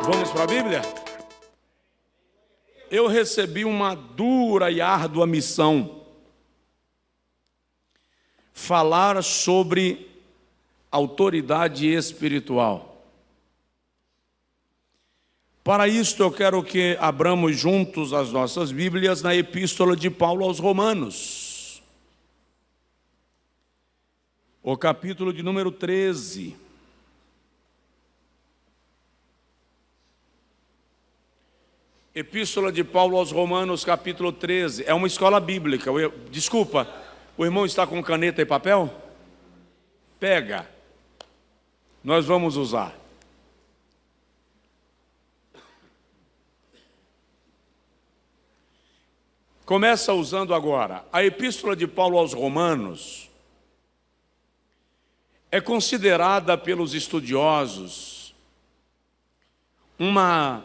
Vamos para a Bíblia? Eu recebi uma dura e árdua missão: falar sobre autoridade espiritual. Para isto eu quero que abramos juntos as nossas Bíblias na Epístola de Paulo aos Romanos, o capítulo de número 13. Epístola de Paulo aos Romanos, capítulo 13. É uma escola bíblica. Desculpa, o irmão está com caneta e papel? Pega. Nós vamos usar. Começa usando agora. A Epístola de Paulo aos Romanos é considerada pelos estudiosos uma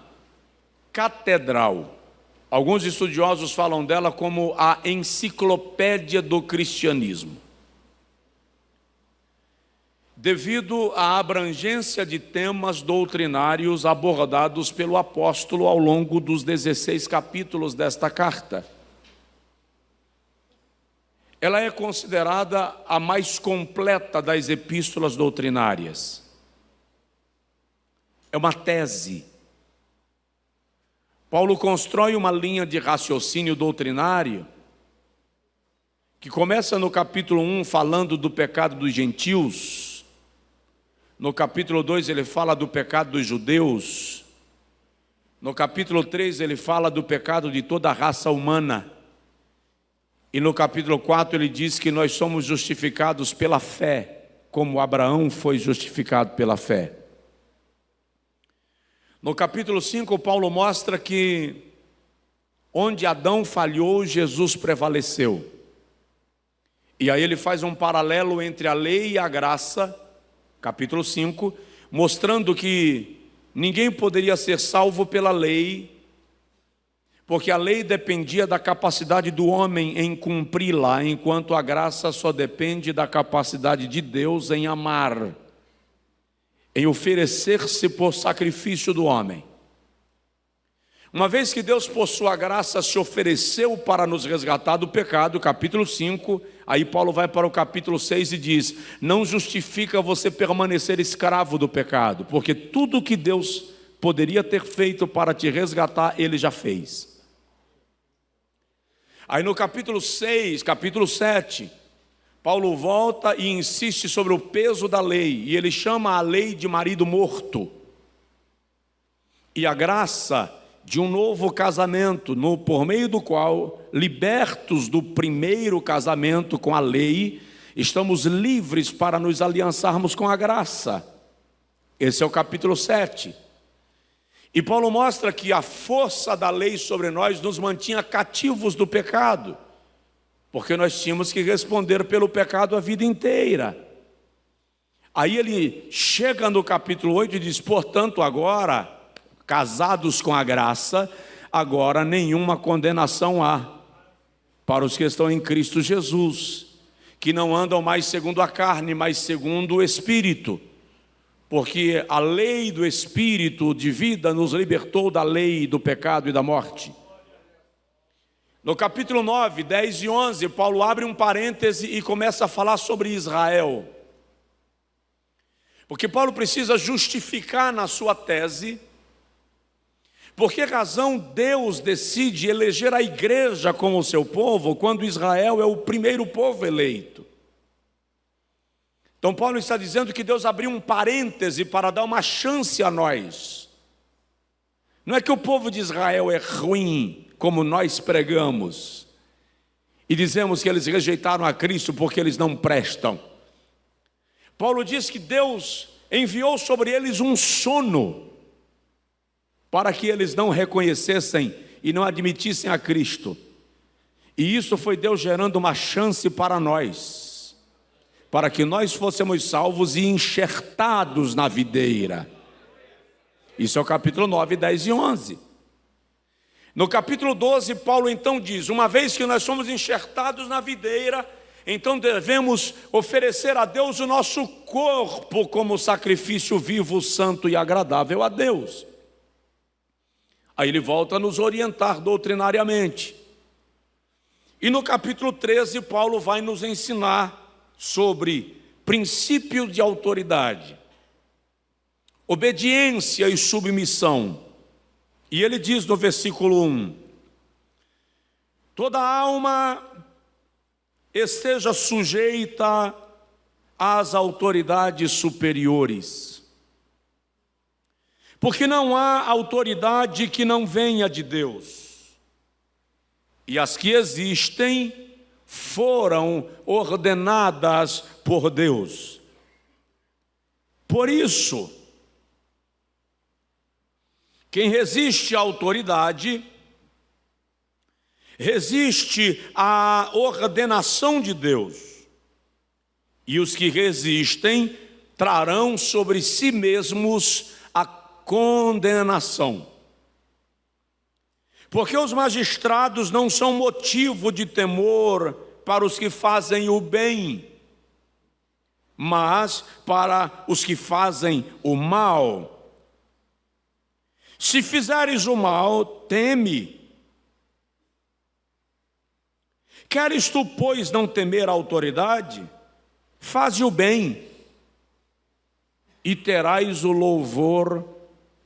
catedral. Alguns estudiosos falam dela como a enciclopédia do cristianismo, devido à abrangência de temas doutrinários abordados pelo apóstolo ao longo dos 16 capítulos desta carta. Ela é considerada a mais completa das epístolas doutrinárias. É uma tese. Paulo constrói uma linha de raciocínio doutrinário que começa no capítulo 1 falando do pecado dos gentios. No capítulo 2 ele fala do pecado dos judeus. No capítulo 3 ele fala do pecado de toda a raça humana. E no capítulo 4 ele diz que nós somos justificados pela fé, como Abraão foi justificado pela fé. No capítulo 5, Paulo mostra que onde Adão falhou, Jesus prevaleceu. E aí ele faz um paralelo entre a lei e a graça, capítulo 5, mostrando que ninguém poderia ser salvo pela lei, porque a lei dependia da capacidade do homem em cumpri-la, enquanto a graça só depende da capacidade de Deus em amar, em oferecer-se por sacrifício do homem. Uma vez que Deus, por sua graça, se ofereceu para nos resgatar do pecado, capítulo 5, aí Paulo vai para o capítulo 6 e diz: não justifica você permanecer escravo do pecado, porque tudo que Deus poderia ter feito para te resgatar, Ele já fez. Aí no capítulo 6, capítulo 7, Paulo volta e insiste sobre o peso da lei, e ele chama a lei de marido morto, e a graça de um novo casamento, por meio do qual, libertos do primeiro casamento com a lei, estamos livres para nos aliançarmos com a graça. Esse é o capítulo 7. E Paulo mostra que a força da lei sobre nós nos mantinha cativos do pecado, porque nós tínhamos que responder pelo pecado a vida inteira. Aí ele chega no capítulo 8 e diz: portanto agora, casados com a graça, agora nenhuma condenação há para os que estão em Cristo Jesus, que não andam mais segundo a carne, mas segundo o Espírito, porque a lei do Espírito de vida nos libertou da lei do pecado e da morte. No capítulo 9, 10 e 11, Paulo abre um parêntese e começa a falar sobre Israel. Porque Paulo precisa justificar na sua tese por que razão Deus decide eleger a igreja como seu povo, quando Israel é o primeiro povo eleito. Então Paulo está dizendo que Deus abriu um parêntese para dar uma chance a nós. Não é que o povo de Israel é ruim, como nós pregamos, e dizemos que eles rejeitaram a Cristo porque eles não prestam. Paulo diz que Deus enviou sobre eles um sono, para que eles não reconhecessem e não admitissem a Cristo. E isso foi Deus gerando uma chance para nós, para que nós fôssemos salvos e enxertados na videira. Isso é o capítulo 9, 10 e 11. No capítulo 12, Paulo então diz: uma vez que nós somos enxertados na videira, então devemos oferecer a Deus o nosso corpo como sacrifício vivo, santo e agradável a Deus. Aí ele volta a nos orientar doutrinariamente. E no capítulo 13, Paulo vai nos ensinar sobre princípio de autoridade, obediência e submissão. E ele diz no versículo 1: toda alma esteja sujeita às autoridades superiores, porque não há autoridade que não venha de Deus, e as que existem foram ordenadas por Deus. Por isso, quem resiste à autoridade resiste à ordenação de Deus, e os que resistem trarão sobre si mesmos a condenação. Porque os magistrados não são motivo de temor para os que fazem o bem, mas para os que fazem o mal. Se fizeres o mal, teme. Queres tu, pois, não temer a autoridade? Faze o bem, e terás o louvor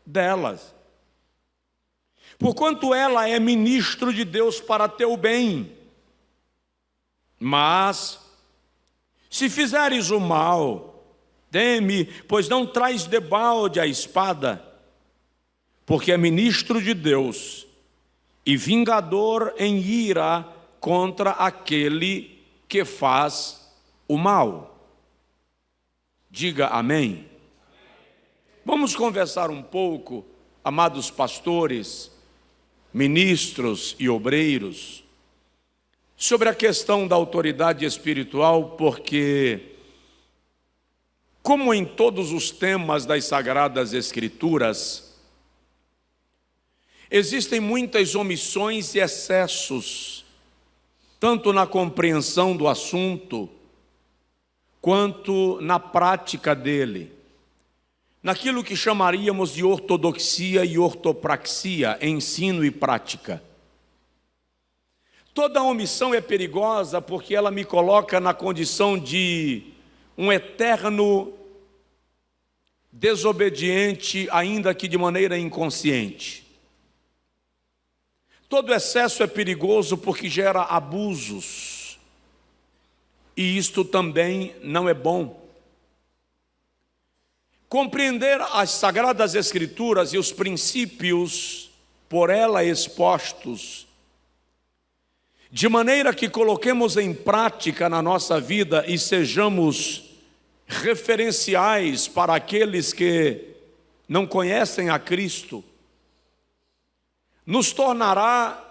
delas. Porquanto ela é ministro de Deus para teu bem. Mas, se fizeres o mal, teme, pois não traz debalde a espada, porque é ministro de Deus e vingador em ira contra aquele que faz o mal. Diga amém. Vamos conversar um pouco, amados pastores, ministros e obreiros, sobre a questão da autoridade espiritual, porque, como em todos os temas das Sagradas Escrituras, existem muitas omissões e excessos, tanto na compreensão do assunto, quanto na prática dele, naquilo que chamaríamos de ortodoxia e ortopraxia, ensino e prática. Toda omissão é perigosa porque ela me coloca na condição de um eterno desobediente, ainda que de maneira inconsciente. Todo excesso é perigoso porque gera abusos, e isto também não é bom. Compreender as Sagradas Escrituras e os princípios por ela expostos, de maneira que coloquemos em prática na nossa vida e sejamos referenciais para aqueles que não conhecem a Cristo, nos tornará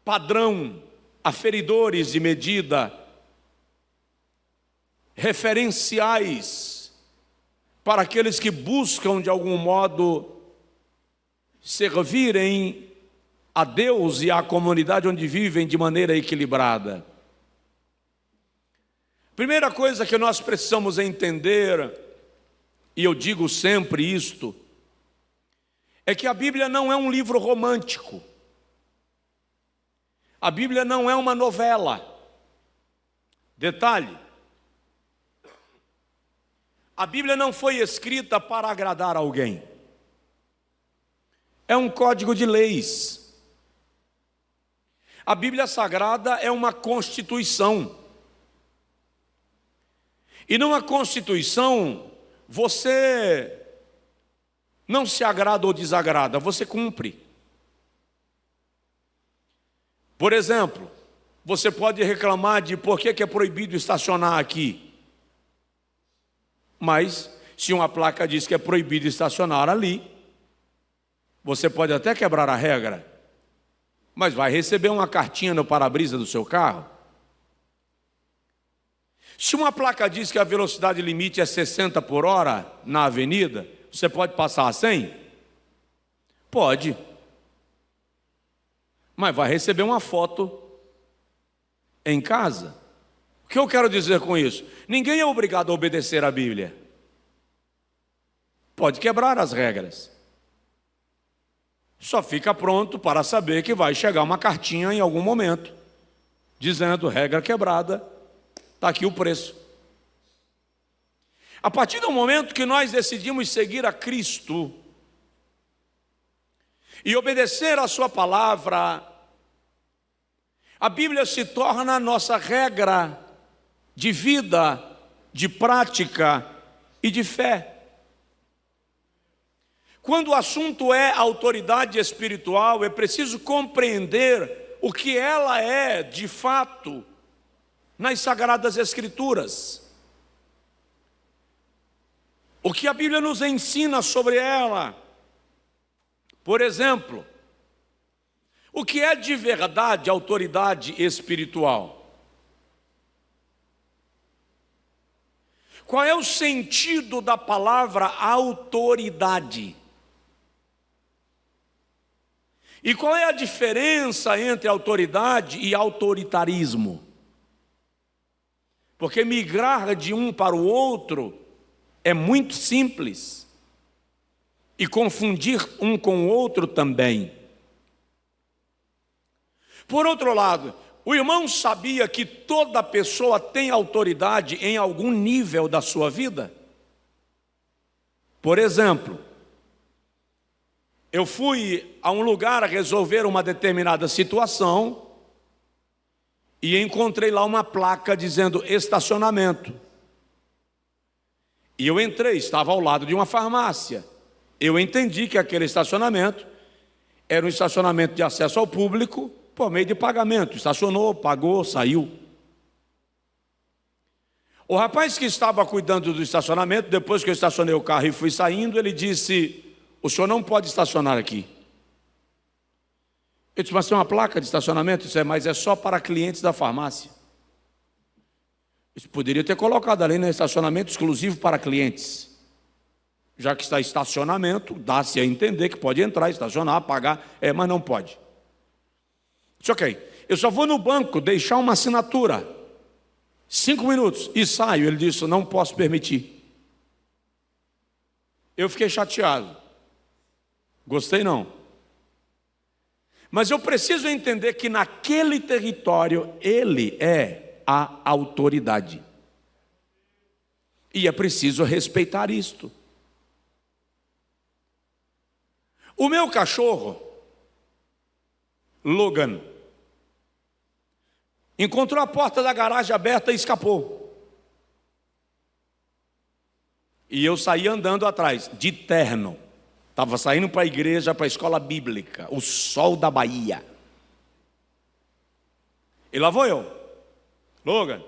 padrão, aferidores de medida, referenciais para aqueles que buscam de algum modo servirem a Deus e à comunidade onde vivem de maneira equilibrada. Primeira coisa que nós precisamos entender, e eu digo sempre isto, é que a Bíblia não é um livro romântico. A Bíblia não é uma novela. Detalhe: a Bíblia não foi escrita para agradar alguém. É um código de leis. A Bíblia Sagrada é uma constituição. E numa constituição, você não se agrada ou desagrada, você cumpre. Por exemplo, você pode reclamar de por que é proibido estacionar aqui. Mas, se uma placa diz que é proibido estacionar ali, você pode até quebrar a regra, mas vai receber uma cartinha no para-brisa do seu carro. Se uma placa diz que a velocidade limite é 60 por hora na avenida, você pode passar a 100? Pode. Mas vai receber uma foto em casa. que eu quero dizer com isso? Ninguém é obrigado a obedecer à Bíblia. Pode quebrar as regras. Só fica pronto para saber que vai chegar uma cartinha em algum momento, dizendo, regra quebrada, está aqui o preço. A partir do momento que nós decidimos seguir a Cristo e obedecer a sua palavra, a Bíblia se torna a nossa regra de vida, de prática e de fé. Quando o assunto é autoridade espiritual, é preciso compreender o que ela é de fato nas Sagradas Escrituras. O que a Bíblia nos ensina sobre ela. Por exemplo, o que é de verdade autoridade espiritual? Qual é o sentido da palavra autoridade? E qual é a diferença entre autoridade e autoritarismo? Porque migrar de um para o outro é muito simples. E confundir um com o outro também. Por outro lado, o irmão sabia que toda pessoa tem autoridade em algum nível da sua vida? Por exemplo, eu fui a um lugar a resolver uma determinada situação e encontrei lá uma placa dizendo estacionamento. E eu entrei, estava ao lado de uma farmácia. Eu entendi que aquele estacionamento era um estacionamento de acesso ao público por meio de pagamento. Estacionou, pagou, saiu. O rapaz que estava cuidando do estacionamento, depois que eu estacionei o carro e fui saindo, ele disse, o senhor não pode estacionar aqui. Eu disse, mas tem uma placa de estacionamento? Eu disse, mas é só para clientes da farmácia. Eu poderia ter colocado ali no estacionamento exclusivo para clientes. Já que está estacionamento, dá-se a entender que pode entrar, estacionar, pagar, mas não pode. Disse, ok, eu só vou no banco deixar uma assinatura, 5 minutos, e saio. Ele disse, não posso permitir. Eu fiquei chateado. Gostei não. Mas eu preciso entender que naquele território, ele é a autoridade. E é preciso respeitar isto. O meu cachorro, Logan, encontrou a porta da garagem aberta e escapou. E eu saí andando atrás, de terno. Estava saindo para a igreja, para a escola bíblica, o sol da Bahia. E lá vou eu, Logan.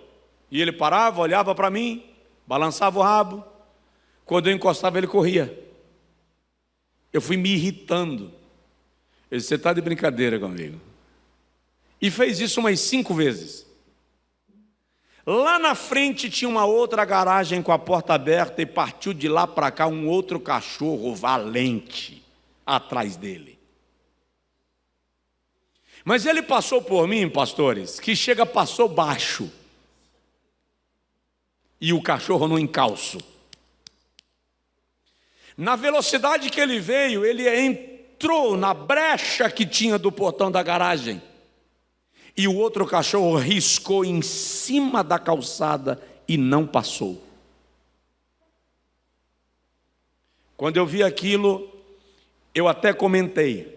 E ele parava, olhava para mim, balançava o rabo. Quando eu encostava, ele corria. Eu fui me irritando. Ele disse, você está de brincadeira comigo. E fez isso umas 5 vezes. Lá na frente tinha uma outra garagem com a porta aberta e partiu de lá para cá um outro cachorro valente atrás dele. Mas ele passou por mim, pastores, que passou baixo. E o cachorro no encalço. Na velocidade que ele veio, ele entrou na brecha que tinha do portão da garagem. E o outro cachorro riscou em cima da calçada e não passou. Quando eu vi aquilo, eu até comentei.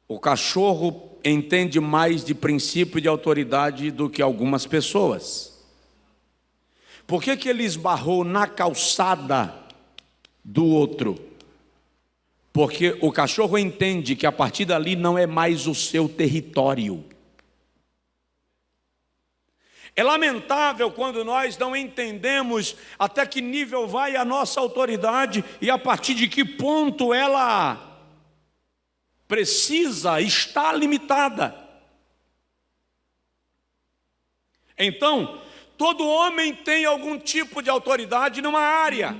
O cachorro entende mais de princípio de autoridade do que algumas pessoas. Por que ele esbarrou na calçada do outro? Porque o cachorro entende que a partir dali não é mais o seu território. É lamentável quando nós não entendemos até que nível vai a nossa autoridade e a partir de que ponto ela precisa estar limitada. Então, todo homem tem algum tipo de autoridade numa área.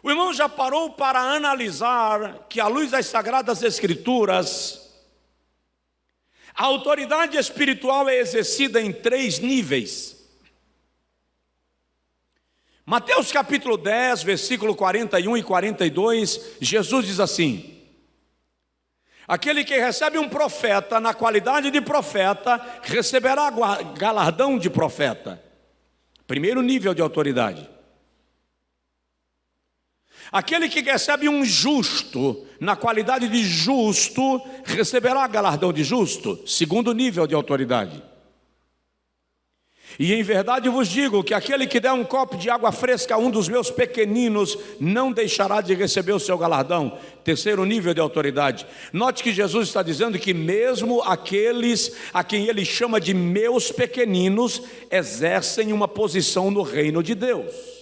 O irmão já parou para analisar que, à luz das Sagradas Escrituras, A autoridade espiritual é exercida em 3 níveis. Mateus capítulo 10, versículo 41 e 42, Jesus diz assim: aquele que recebe um profeta na qualidade de profeta, receberá galardão de profeta. Primeiro nível de autoridade. Aquele que recebe um justo, na qualidade de justo, receberá galardão de justo. Segundo nível de autoridade. E em verdade vos digo que aquele que der um copo de água fresca a um dos meus pequeninos, não deixará de receber o seu galardão. Terceiro nível de autoridade. Note que Jesus está dizendo que mesmo aqueles a quem ele chama de meus pequeninos, exercem uma posição no reino de Deus.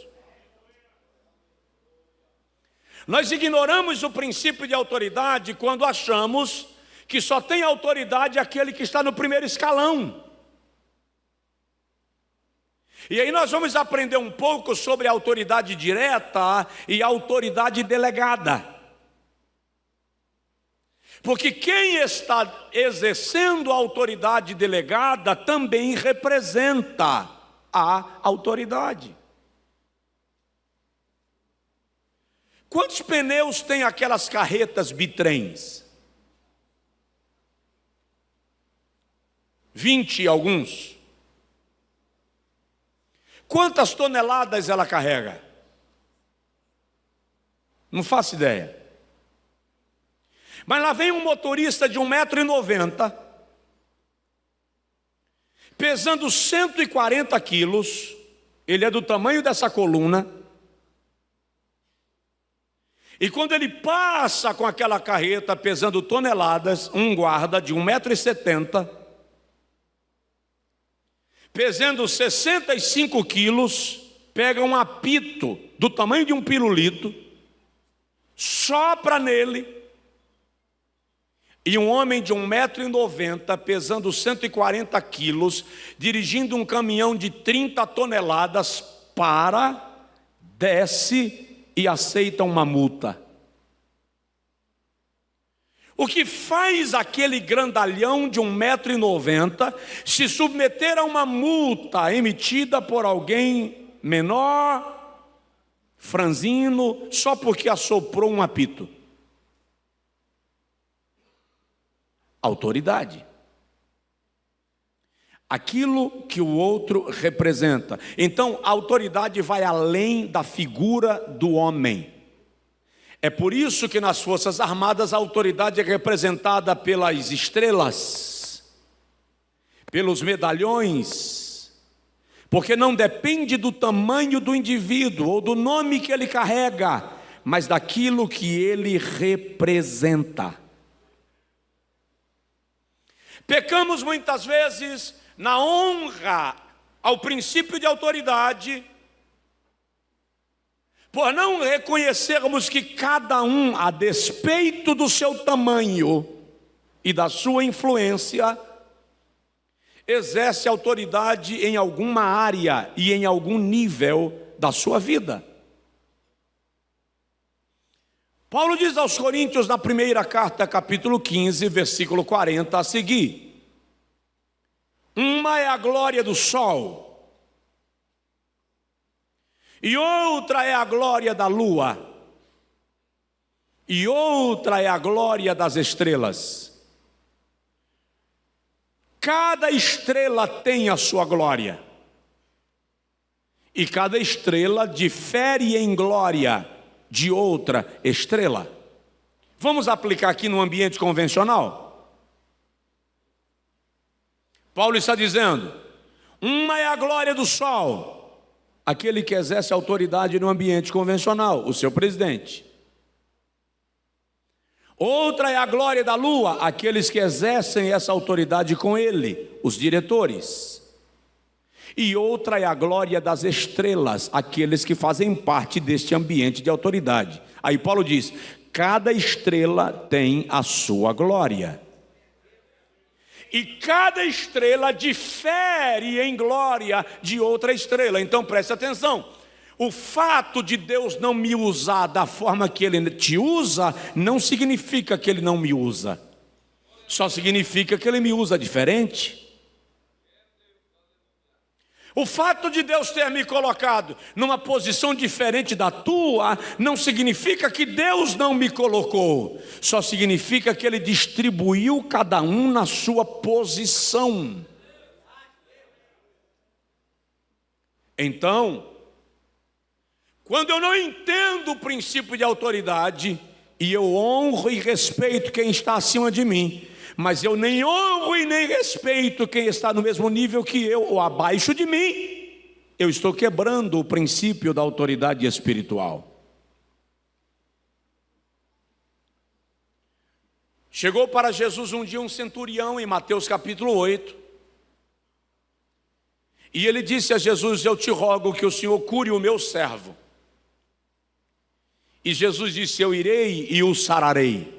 Nós ignoramos o princípio de autoridade quando achamos que só tem autoridade aquele que está no primeiro escalão. E aí nós vamos aprender um pouco sobre a autoridade direta e a autoridade delegada. Porque quem está exercendo a autoridade delegada também representa a autoridade. Quantos pneus tem aquelas carretas bitrens? 20 alguns. Quantas toneladas ela carrega? Não faço ideia. Mas lá vem um motorista de 1,90 m, pesando 140 quilos, ele é do tamanho dessa coluna, e quando ele passa com aquela carreta pesando toneladas, um guarda de 1,70 m, pesando 65 quilos, pega um apito do tamanho de um pirulito, sopra nele, e um homem de 1,90 m, pesando 140 quilos, dirigindo um caminhão de 30 toneladas, desce e aceita uma multa. O que faz aquele grandalhão de 1,90 m se submeter a uma multa emitida por alguém menor, franzino, só porque assoprou um apito? Autoridade. Aquilo que o outro representa. Então, a autoridade vai além da figura do homem. É por isso que nas Forças Armadas a autoridade é representada pelas estrelas, pelos medalhões, porque não depende do tamanho do indivíduo ou do nome que ele carrega, mas daquilo que ele representa. Pecamos muitas vezes na honra ao princípio de autoridade, por não reconhecermos que cada um, a despeito do seu tamanho e da sua influência, exerce autoridade em alguma área e em algum nível da sua vida. Paulo diz aos Coríntios na primeira carta, capítulo 15, versículo 40 a seguir: uma é a glória do sol, e outra é a glória da lua, e outra é a glória das estrelas. Cada estrela tem a sua glória, e cada estrela difere em glória de outra estrela. Vamos aplicar aqui no ambiente convencional? Paulo está dizendo: uma é a glória do sol, aquele que exerce autoridade no ambiente convencional, o seu presidente. Outra é a glória da lua, aqueles que exercem essa autoridade com ele, os diretores. E outra é a glória das estrelas, aqueles que fazem parte deste ambiente de autoridade. Aí Paulo diz: cada estrela tem a sua glória. E cada estrela difere em glória de outra estrela. Então preste atenção. O fato de Deus não me usar da forma que Ele te usa, não significa que Ele não me usa. Só significa que Ele me usa diferente. O fato de Deus ter me colocado numa posição diferente da tua, não significa que Deus não me colocou. Só significa que Ele distribuiu cada um na sua posição. Então, quando eu não entendo o princípio de autoridade, e eu honro e respeito quem está acima de mim, mas eu nem honro e nem respeito quem está no mesmo nível que eu ou abaixo de mim, eu estou quebrando o princípio da autoridade espiritual. Chegou para Jesus um dia um centurião em Mateus capítulo 8, e ele disse a Jesus: eu te rogo que o Senhor cure o meu servo. E Jesus disse: eu irei e o sararei.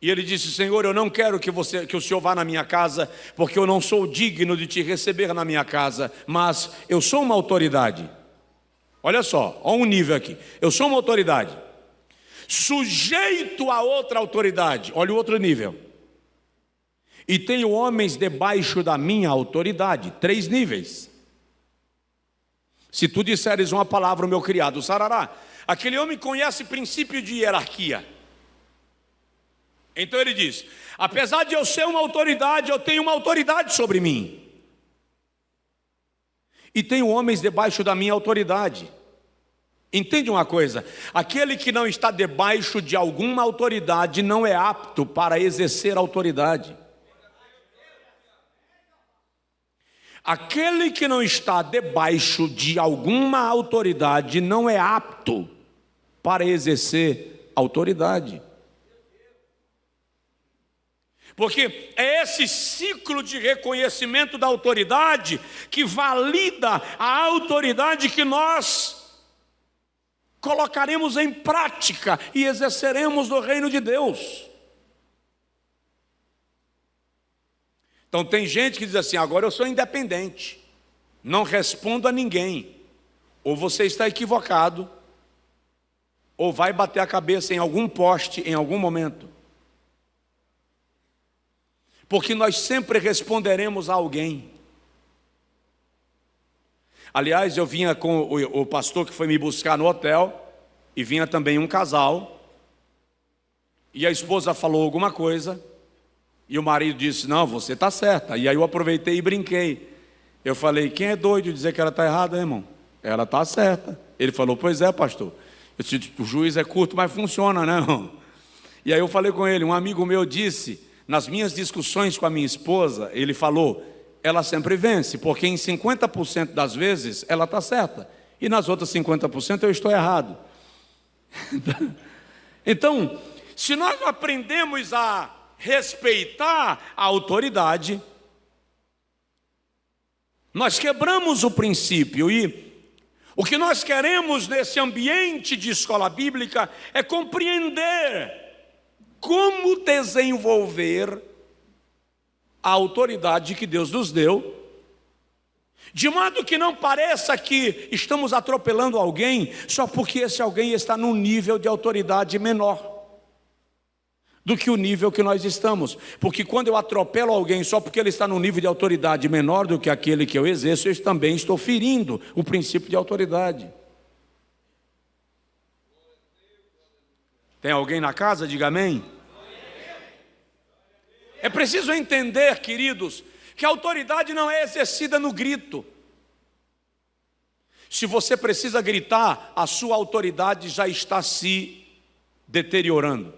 E ele disse: Senhor, eu não quero que o Senhor vá na minha casa, porque eu não sou digno de te receber na minha casa, mas eu sou uma autoridade. Olha só, olha um nível aqui. Eu sou uma autoridade, sujeito a outra autoridade. Olha o outro nível. E tenho homens debaixo da minha autoridade. 3 níveis. Se tu disseres uma palavra, o meu criado sarará. Aquele homem conhece princípio de hierarquia. Então ele diz: apesar de eu ser uma autoridade, eu tenho uma autoridade sobre mim. E tenho homens debaixo da minha autoridade. Entende uma coisa? Aquele que não está debaixo de alguma autoridade não é apto para exercer autoridade. Aquele que não está debaixo de alguma autoridade não é apto para exercer autoridade. Porque é esse ciclo de reconhecimento da autoridade que valida a autoridade que nós colocaremos em prática e exerceremos no reino de Deus. Então tem gente que diz assim: agora eu sou independente, não respondo a ninguém. Ou você está equivocado, ou vai bater a cabeça em algum poste em algum momento. Porque nós sempre responderemos a alguém. Aliás, eu vinha com o pastor que foi me buscar no hotel, e vinha também um casal, e a esposa falou alguma coisa, e o marido disse: não, você está certa. E aí eu aproveitei e brinquei. Eu falei: quem é doido de dizer que ela está errada, irmão? Ela está certa. Ele falou: pois é, pastor. Eu disse: o juiz é curto, mas funciona, né, irmão? E aí eu falei com ele: um amigo meu disse, nas minhas discussões com a minha esposa, ele falou: ela sempre vence, porque em 50% das vezes ela está certa, e nas outras 50% eu estou errado. Então, se nós aprendemos a respeitar a autoridade, nós quebramos o princípio. E o que nós queremos nesse ambiente de escola bíblica é compreender como desenvolver a autoridade que Deus nos deu, de modo que não pareça que estamos atropelando alguém só porque esse alguém está num nível de autoridade menor do que o nível que nós estamos. Porque quando eu atropelo alguém só porque ele está num nível de autoridade menor do que aquele que eu exerço, eu também estou ferindo o princípio de autoridade. Tem alguém na casa? Diga amém. É preciso entender, queridos, que a autoridade não é exercida no grito. Se você precisa gritar, a sua autoridade já está se deteriorando.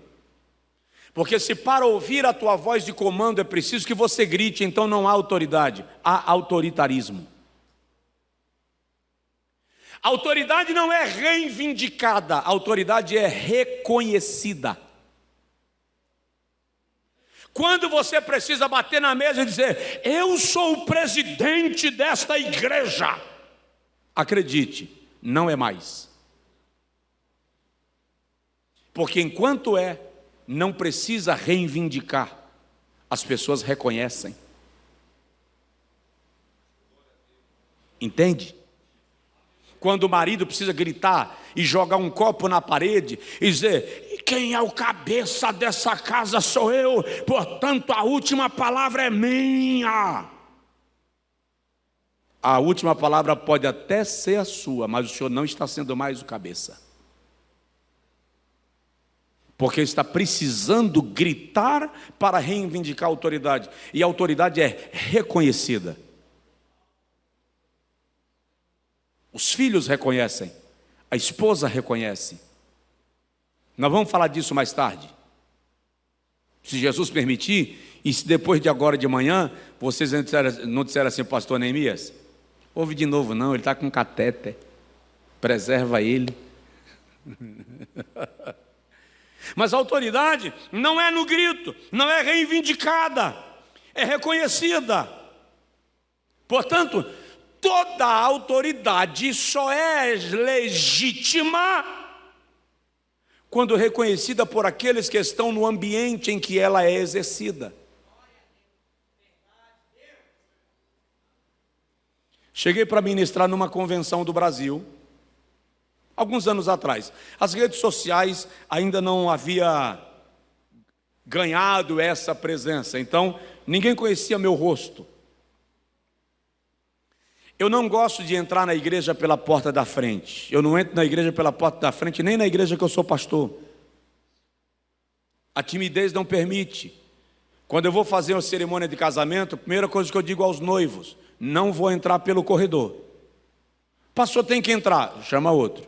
Porque se para ouvir a tua voz de comando é preciso que você grite, então não há autoridade, há autoritarismo. A autoridade não é reivindicada, a autoridade é reconhecida. Quando você precisa bater na mesa e dizer: eu sou o presidente desta igreja, acredite, não é mais. Porque enquanto não precisa reivindicar, as pessoas reconhecem. Entende? quando o marido precisa gritar e jogar um copo na parede e dizer: quem é o cabeça dessa casa sou eu, portanto a última palavra é minha. A última palavra pode até ser a sua, mas o senhor não está sendo mais o cabeça. Porque está precisando gritar para reivindicar a autoridade. E a autoridade é reconhecida. Os filhos reconhecem, a esposa reconhece. Nós vamos falar disso mais tarde. Se Jesus permitir, e se depois de agora de manhã, vocês não disseram assim: pastor Neemias, ouve de novo não, ele está com catéter, preserva ele. Mas a autoridade não é no grito, não é reivindicada, é reconhecida. Portanto, toda a autoridade só é legítima quando reconhecida por aqueles que estão no ambiente em que ela é exercida. Cheguei para ministrar numa convenção do Brasil, alguns anos atrás. As redes sociais ainda não havia ganhado essa presença, então ninguém conhecia meu rosto. Eu não gosto de entrar na igreja pela porta da frente. Eu não entro na igreja pela porta da frente, nem na igreja que eu sou pastor. A timidez não permite. Quando eu vou fazer uma cerimônia de casamento, a primeira coisa que eu digo aos noivos: não vou entrar pelo corredor. Pastor, tem que entrar, chama outro.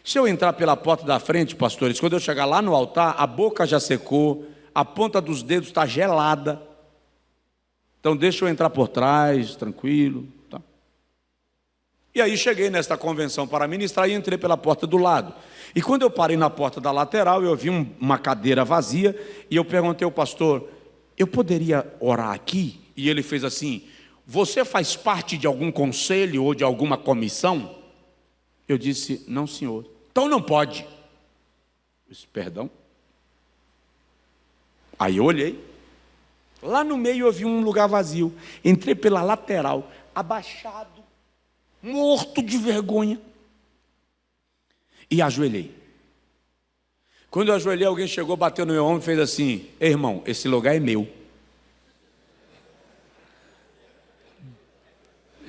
Se eu entrar pela porta da frente, pastores, quando eu chegar lá no altar, a boca já secou, a ponta dos dedos está gelada. Então deixa eu entrar por trás, tranquilo. Tá? E aí cheguei nesta convenção para ministrar e entrei pela porta do lado. E quando eu parei na porta da lateral, eu vi uma cadeira vazia e eu perguntei ao pastor: eu poderia orar aqui? E ele fez assim: você faz parte de algum conselho ou de alguma comissão? Eu disse: não, senhor. Então não pode. Eu disse: perdão. Aí eu olhei. Lá no meio eu vi um lugar vazio. Entrei pela lateral, abaixado, morto de vergonha, e ajoelhei. Quando eu ajoelhei, alguém chegou, bateu no meu ombro e fez assim: ei, irmão, esse lugar é meu.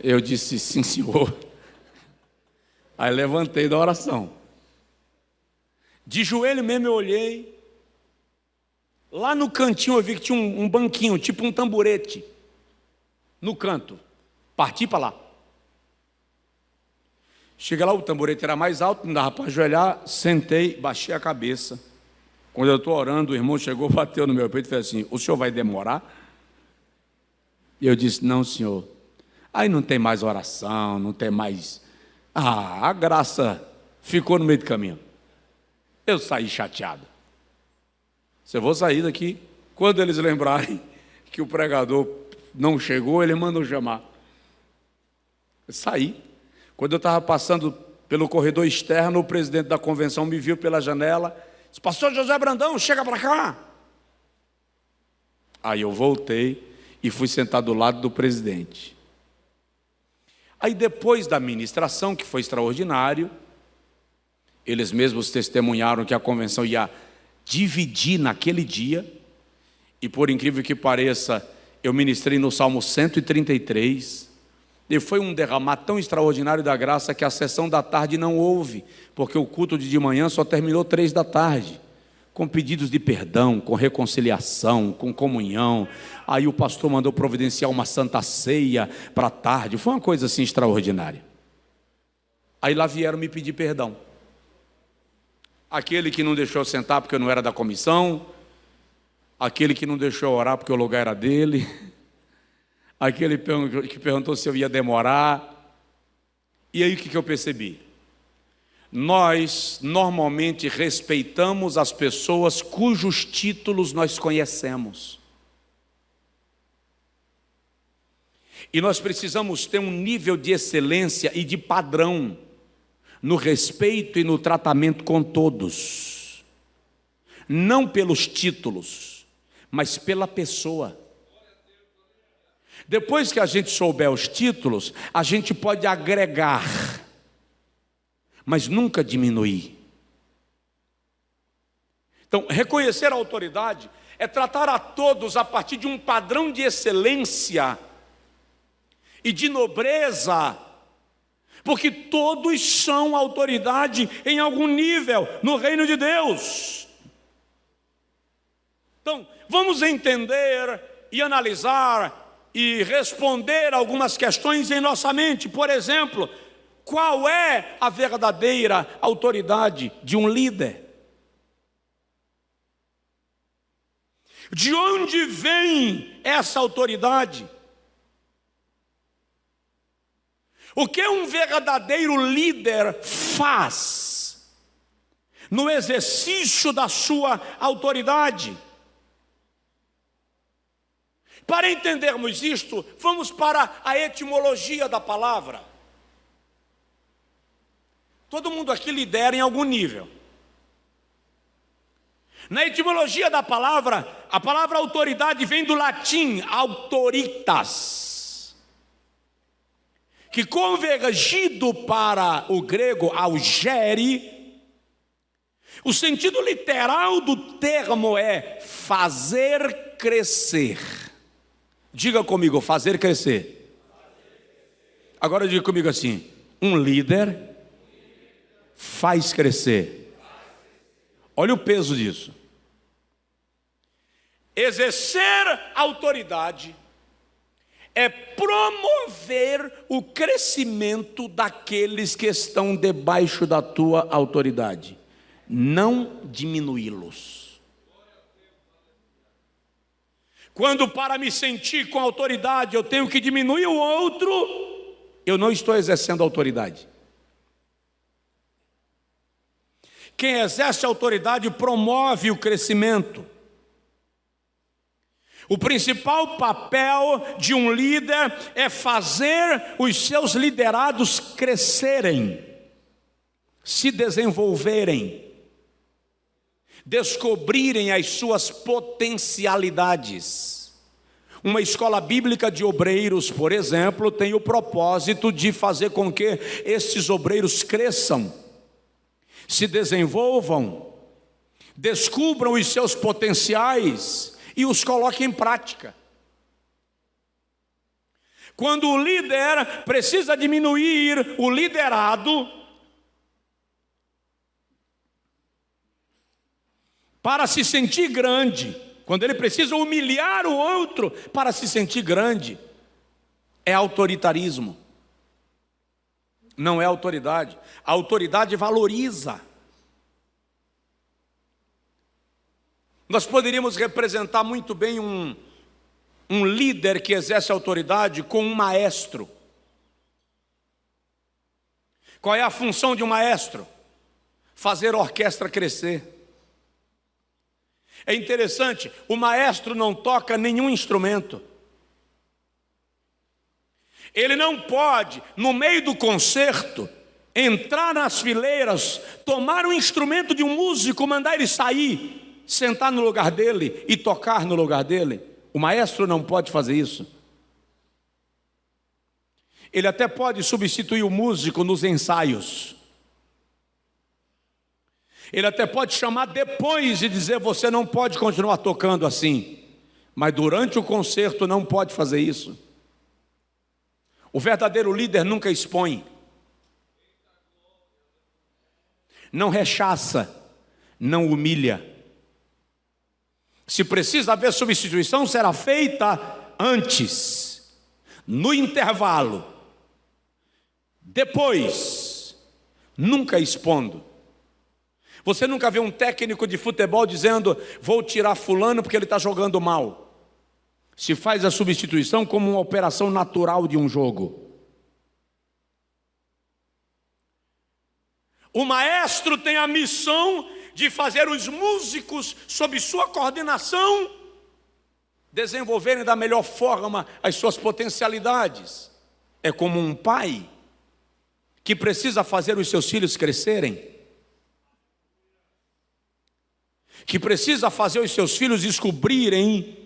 Eu disse: sim, senhor. Aí levantei da oração. De joelho mesmo eu olhei. Lá no cantinho eu vi que tinha um banquinho, tipo um tamborete, no canto. Parti para lá. Cheguei lá, o tamborete era mais alto, não dava para ajoelhar. Sentei, baixei a cabeça. Quando eu estou orando, o irmão chegou, bateu no meu peito e fez assim: o senhor vai demorar? E eu disse: não, senhor. Aí não tem mais oração, não tem mais... a graça ficou no meio do caminho. Eu saí chateado. Se eu vou sair daqui, quando eles lembrarem que o pregador não chegou, ele mandou chamar. Eu saí. Quando eu estava passando pelo corredor externo, o presidente da convenção me viu pela janela, disse: pastor José Brandão, chega para cá. Aí eu voltei e fui sentar do lado do presidente. Aí depois da ministração, que foi extraordinário, eles mesmos testemunharam que a convenção ia dividir naquele dia, e por incrível que pareça, eu ministrei no Salmo 133, e foi um derramar tão extraordinário da graça que a sessão da tarde não houve, porque o culto de manhã só terminou 3 da tarde, com pedidos de perdão, com reconciliação, com comunhão. Aí o pastor mandou providenciar uma santa ceia para a tarde, foi uma coisa assim extraordinária. Aí lá vieram me pedir perdão. Aquele que não deixou eu sentar porque eu não era da comissão, aquele que não deixou eu orar porque o lugar era dele, aquele que perguntou se eu ia demorar. E aí o que eu percebi? Nós normalmente respeitamos as pessoas cujos títulos nós conhecemos. E nós precisamos ter um nível de excelência e de padrão no respeito e no tratamento com todos, não pelos títulos, mas pela pessoa. Depois que a gente souber os títulos, a gente pode agregar, mas nunca diminuir. Então, reconhecer a autoridade é tratar a todos a partir de um padrão de excelência e de nobreza, porque todos são autoridade em algum nível no reino de Deus. Então, vamos entender e analisar e responder algumas questões em nossa mente. Por exemplo, qual é a verdadeira autoridade de um líder? De onde vem essa autoridade? O que um verdadeiro líder faz no exercício da sua autoridade? Para entendermos isto, vamos para a etimologia da palavra. Todo mundo aqui lidera em algum nível. Na etimologia da palavra, a palavra autoridade vem do latim autoritas, que convergido para o grego augere, o sentido literal do termo é fazer crescer. Diga comigo, fazer crescer. Agora diga comigo assim: um líder faz crescer. Olha o peso disso. Exercer autoridade é promover o crescimento daqueles que estão debaixo da tua autoridade, não diminuí-los. Quando para me sentir com autoridade eu tenho que diminuir o outro, eu não estou exercendo autoridade. Quem exerce autoridade promove o crescimento. O principal papel de um líder é fazer os seus liderados crescerem, se desenvolverem, descobrirem as suas potencialidades. Uma escola bíblica de obreiros, por exemplo, tem o propósito de fazer com que esses obreiros cresçam, se desenvolvam, descubram os seus potenciais e os coloquem em prática. Quando o líder precisa diminuir o liderado para se sentir grande, quando ele precisa humilhar o outro para se sentir grande, é autoritarismo. Não é autoridade. A autoridade valoriza. Nós poderíamos representar muito bem um líder que exerce autoridade com um maestro. Qual é a função de um maestro? Fazer a orquestra crescer. É interessante, o maestro não toca nenhum instrumento. Ele não pode, no meio do concerto, entrar nas fileiras, tomar um instrumento de um músico, mandar ele sair, sentar no lugar dele e tocar no lugar dele. O maestro não pode fazer isso. Ele até pode substituir o músico nos ensaios. Ele até pode chamar depois e dizer: você não pode continuar tocando assim. Mas durante o concerto não pode fazer isso. O verdadeiro líder nunca expõe, não rechaça, não humilha. Se precisa haver substituição, será feita antes, no intervalo, depois, nunca expondo. Você nunca vê um técnico de futebol dizendo: vou tirar fulano porque ele está jogando mal. Se faz a substituição como uma operação natural de um jogo. O maestro tem a missão de fazer os músicos, sob sua coordenação, desenvolverem da melhor forma as suas potencialidades. É como um pai que precisa fazer os seus filhos crescerem, que precisa fazer os seus filhos descobrirem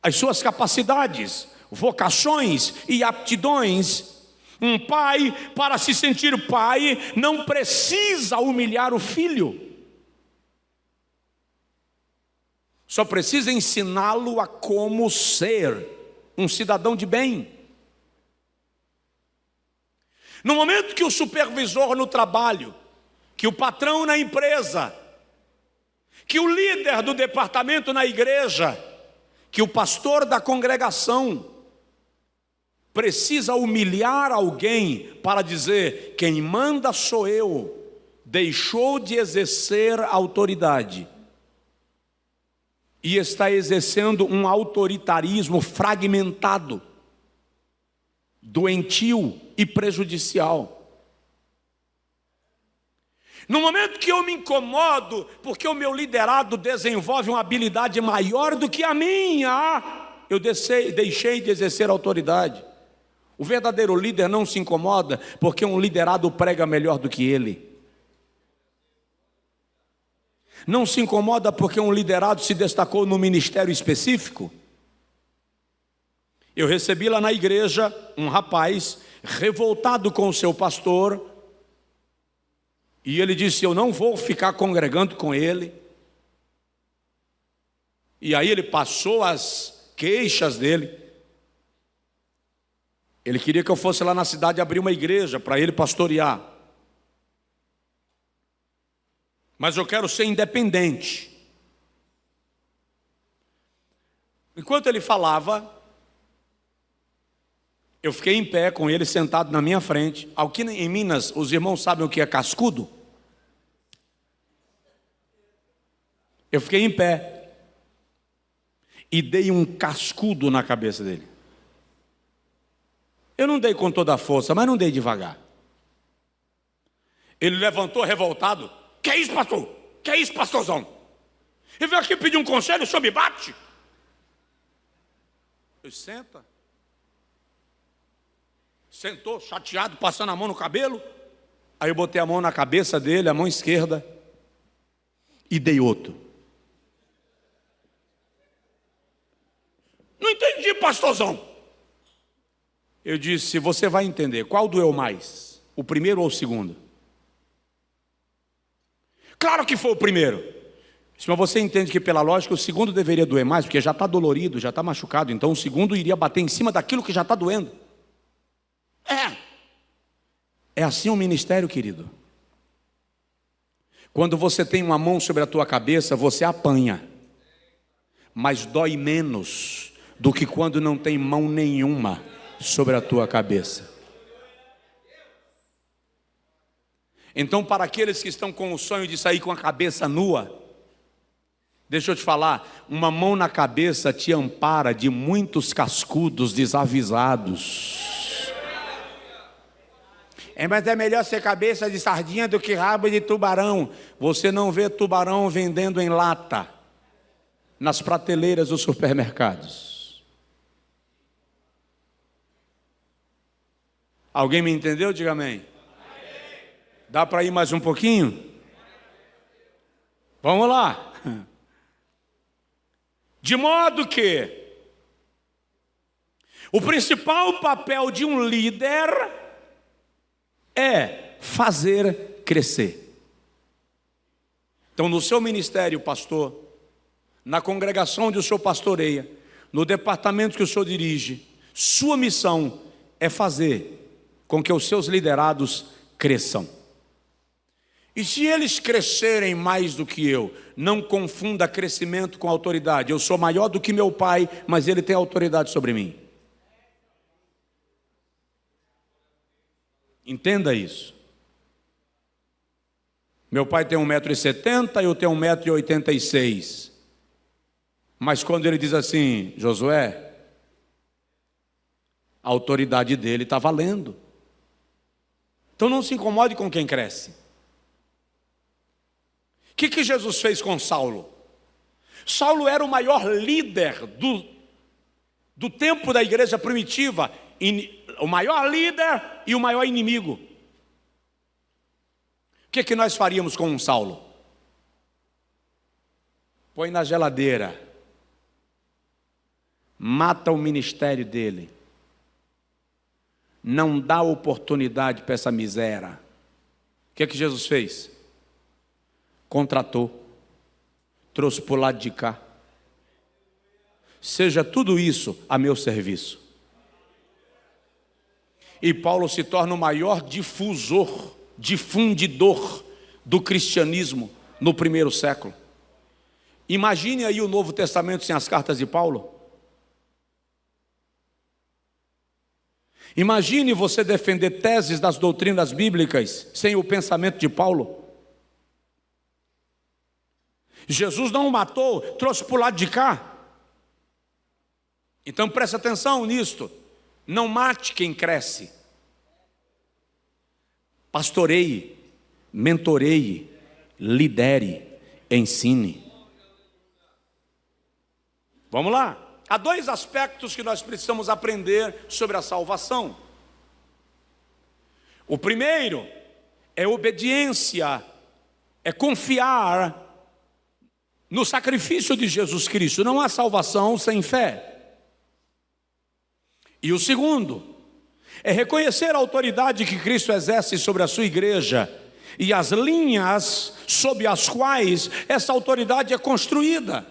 as suas capacidades, vocações e aptidões. Um pai, para se sentir pai, não precisa humilhar o filho. Só precisa ensiná-lo a como ser um cidadão de bem. No momento que o supervisor no trabalho, que o patrão na empresa, que o líder do departamento na igreja, que o pastor da congregação precisa humilhar alguém para dizer: quem manda sou eu, deixou de exercer autoridade e está exercendo um autoritarismo fragmentado, doentio e prejudicial. No momento que eu me incomodo porque o meu liderado desenvolve uma habilidade maior do que a minha, eu deixei de exercer autoridade. O verdadeiro líder não se incomoda porque um liderado prega melhor do que ele. Não se incomoda porque um liderado se destacou no ministério específico. Eu recebi lá na igreja um rapaz revoltado com o seu pastor, e ele disse: eu não vou ficar congregando com ele. E aí ele passou as queixas dele. Ele queria que eu fosse lá na cidade abrir uma igreja para ele pastorear. Mas eu quero ser independente. Enquanto ele falava, eu fiquei em pé com ele sentado na minha frente. Aqui em Minas, os irmãos sabem o que é cascudo? Eu fiquei em pé e dei um cascudo na cabeça dele. Eu não dei com toda a força, mas não dei devagar. Ele levantou revoltado: que é isso, pastor? Que é isso, pastorzão? Ele veio aqui pedir um conselho, o senhor me bate? Eu disse: senta. Sentou, chateado, passando a mão no cabelo. Aí eu botei a mão na cabeça dele, a mão esquerda, e dei outro. Não entendi, pastorzão. Eu disse: você vai entender. Qual doeu mais? O primeiro ou o segundo? Claro que foi o primeiro. Mas você entende que pela lógica o segundo deveria doer mais, porque já está dolorido, já está machucado. Então o segundo iria bater em cima daquilo que já está doendo. É assim o ministério, querido. Quando você tem uma mão sobre a tua cabeça, você apanha, mas dói menos do que quando não tem mão nenhuma sobre a tua cabeça. Então, para aqueles que estão com o sonho de sair com a cabeça nua, deixa eu te falar, uma mão na cabeça te ampara de muitos cascudos desavisados. Mas é melhor ser cabeça de sardinha do que rabo de tubarão. Você não vê tubarão vendendo em lata nas prateleiras dos supermercados. Alguém me entendeu? Diga amém. Dá para ir mais um pouquinho? Vamos lá. De modo que o principal papel de um líder é fazer crescer. Então, no seu ministério, pastor, na congregação onde o senhor pastoreia, no departamento que o senhor dirige, sua missão é fazer com que os seus liderados cresçam. E se eles crescerem mais do que eu, não confunda crescimento com autoridade. Eu sou maior do que meu pai, mas ele tem autoridade sobre mim. Entenda isso. Meu pai tem 1,70 m, eu tenho 1,86 m. Mas quando ele diz assim: Josué, a autoridade dele está valendo. Então não se incomode com quem cresce. O que Jesus fez com Saulo? Saulo era o maior líder do tempo da igreja primitiva, o maior líder e o maior inimigo. O que nós faríamos com um Saulo? Põe na geladeira. mata o ministério dele, não dá oportunidade para essa miséria. O que é que Jesus fez? Contratou, trouxe para o lado de cá. Seja tudo isso a meu serviço. E Paulo se torna o maior difundidor do cristianismo no primeiro século. Imagine aí o Novo Testamento sem as cartas de Paulo. Imagine você defender teses das doutrinas bíblicas sem o pensamento de Paulo. Jesus não o matou, trouxe para o lado de cá. Então preste atenção nisto. Não mate quem cresce. Pastoreie, mentoreie, lidere, ensine. Vamos lá. Há dois aspectos que nós precisamos aprender sobre a salvação. O primeiro é obediência, é confiar no sacrifício de Jesus Cristo. Não há salvação sem fé. E o segundo é reconhecer a autoridade que Cristo exerce sobre a sua igreja e as linhas sob as quais essa autoridade é construída.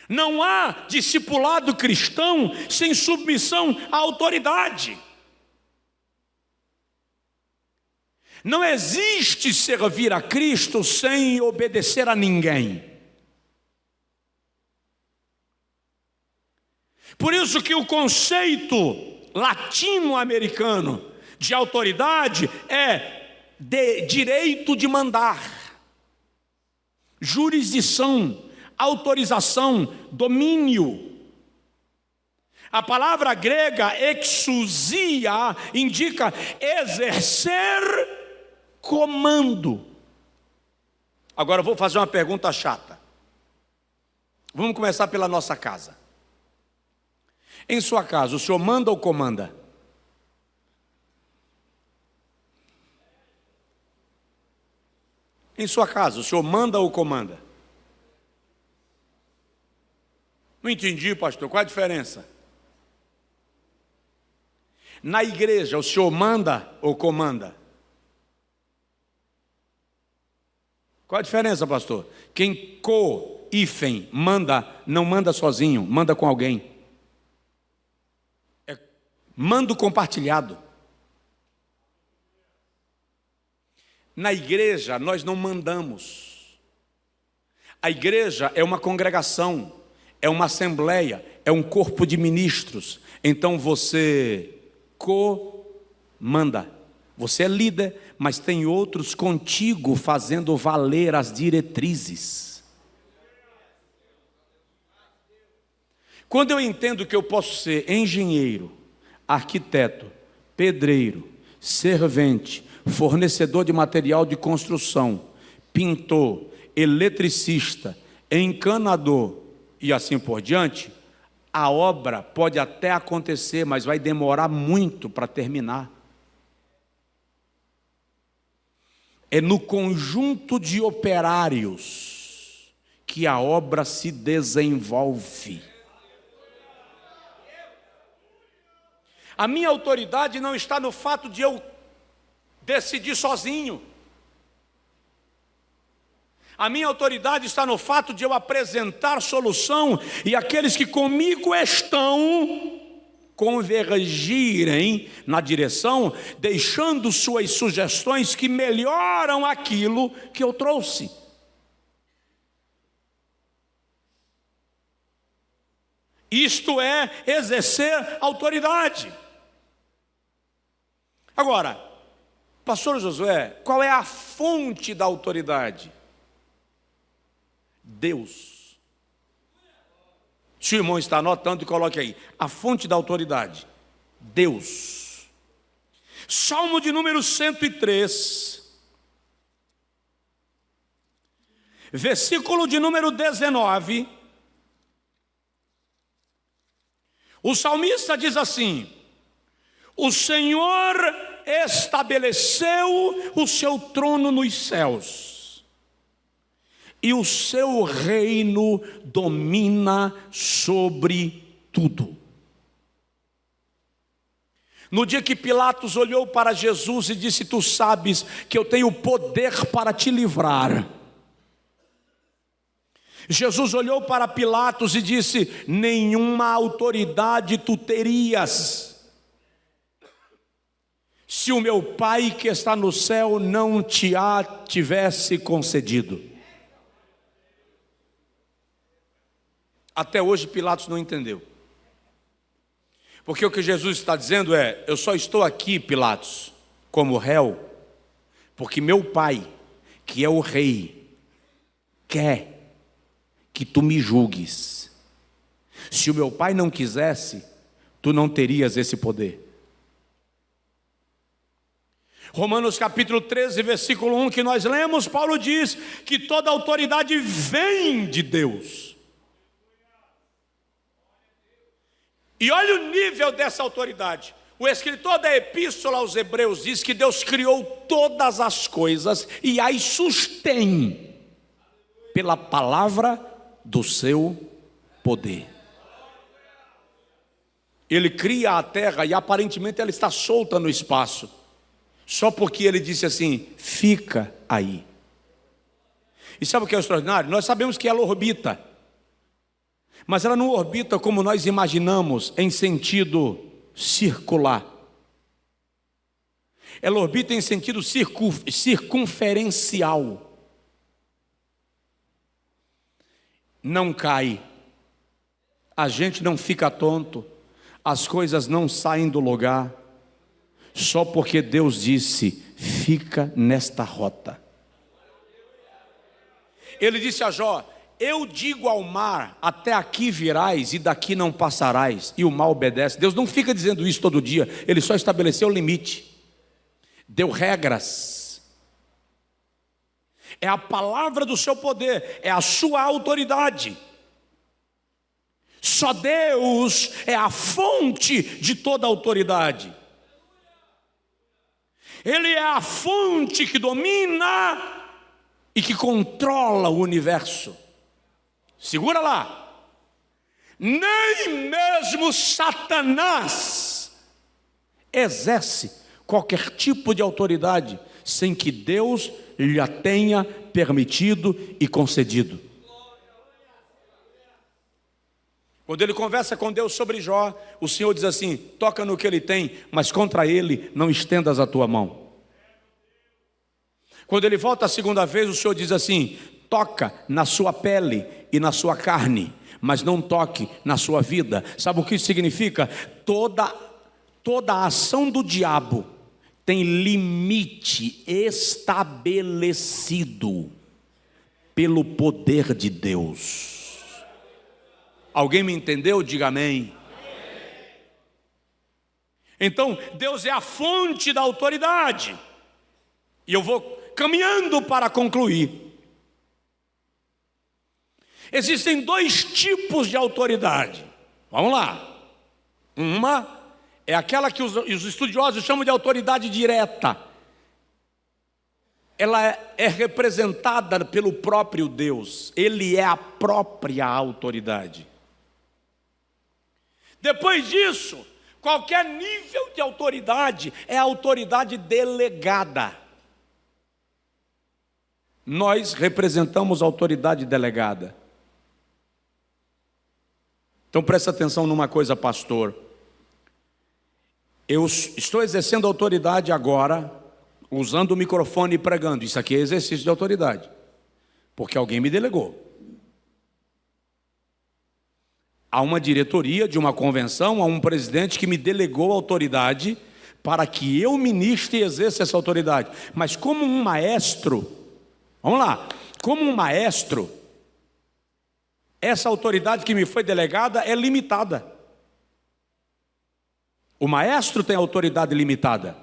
Não há discipulado cristão sem submissão à autoridade. Não existe servir a Cristo sem obedecer a ninguém. Por isso que o conceito latino-americano de autoridade é de direito de mandar, jurisdição, autorização, domínio. A palavra grega exousia indica exercer comando. Agora eu vou fazer uma pergunta chata. Vamos começar pela nossa casa. Em sua casa, o senhor manda ou comanda? Em sua casa, o senhor manda ou comanda? Não entendi, pastor, qual a diferença? Na igreja, o senhor manda ou comanda? Qual a diferença, pastor? Quem manda, não manda sozinho, manda com alguém. Mando compartilhado. Na igreja nós não mandamos. A igreja é uma congregação, é uma assembleia, é um corpo de ministros. Então você comanda. Você é líder, mas tem outros contigo fazendo valer as diretrizes. Quando eu entendo que eu posso ser engenheiro, arquiteto, pedreiro, servente, fornecedor de material de construção, pintor, eletricista, encanador e assim por diante, a obra pode até acontecer, mas vai demorar muito para terminar. É no conjunto de operários que a obra se desenvolve. A minha autoridade não está no fato de eu decidir sozinho. A minha autoridade está no fato de eu apresentar solução e aqueles que comigo estão convergirem na direção, deixando suas sugestões que melhoram aquilo que eu trouxe. Isto é exercer autoridade. Agora, pastor Josué, qual é a fonte da autoridade? Deus. Se o irmão está anotando, coloque aí. A fonte da autoridade. Deus. Salmo de número 103. Versículo de número 19. O salmista diz assim: o Senhor estabeleceu o seu trono nos céus, e o seu reino domina sobre tudo. No dia que Pilatos olhou para Jesus e disse: tu sabes que eu tenho poder para te livrar. Jesus olhou para Pilatos e disse: nenhuma autoridade tu terias, se o meu Pai que está no céu não te a tivesse concedido. Até hoje Pilatos não entendeu. Porque o que Jesus está dizendo é: eu só estou aqui, Pilatos, como réu, porque meu Pai, que é o rei, quer que tu me julgues. Se o meu Pai não quisesse, tu não terias esse poder. Romanos capítulo 13, versículo 1 que nós lemos, Paulo diz que toda autoridade vem de Deus. E olha o nível dessa autoridade. O escritor da epístola aos Hebreus diz que Deus criou todas as coisas e as sustém pela palavra do seu poder. Ele cria a terra e aparentemente ela está solta no espaço, só porque ele disse assim: fica aí. E sabe o que é extraordinário? Nós sabemos que ela orbita, mas ela não orbita como nós imaginamos, em sentido circular. Ela orbita em sentido circunferencial. Não cai, a gente não fica tonto, as coisas não saem do lugar, só porque Deus disse: fica nesta rota. Ele disse a Jó: eu digo ao mar, até aqui virás e daqui não passarás, e o mar obedece. Deus não fica dizendo isso todo dia, Ele só estabeleceu o limite, deu regras. É a palavra do seu poder, é a sua autoridade. Só Deus é a fonte de toda autoridade. Ele é a fonte que domina e que controla o universo. Segura lá. Nem mesmo Satanás exerce qualquer tipo de autoridade sem que Deus lhe a tenha permitido e concedido. Quando ele conversa com Deus sobre Jó, o Senhor diz assim: toca no que ele tem, mas contra ele não estendas a tua mão. Quando ele volta a segunda vez, o Senhor diz assim: toca na sua pele e na sua carne, mas não toque na sua vida. Sabe o que isso significa? Toda a ação do diabo tem limite estabelecido pelo poder de Deus. Alguém me entendeu? Diga amém. Então, Deus é a fonte da autoridade. E eu vou caminhando para concluir. Existem dois tipos de autoridade. Vamos lá. Uma é aquela que os estudiosos chamam de autoridade direta. Ela é representada pelo próprio Deus. Ele é a própria autoridade. Depois disso, qualquer nível de autoridade é autoridade delegada. Nós representamos a autoridade delegada. Então presta atenção numa coisa, pastor. Eu estou exercendo autoridade agora, usando o microfone e pregando. Isso aqui é exercício de autoridade, porque alguém me delegou. Há uma diretoria de uma convenção, há um presidente que me delegou a autoridade para que eu ministre e exerça essa autoridade. Mas como um maestro, vamos lá, como um maestro, essa autoridade que me foi delegada é limitada. O maestro tem autoridade limitada.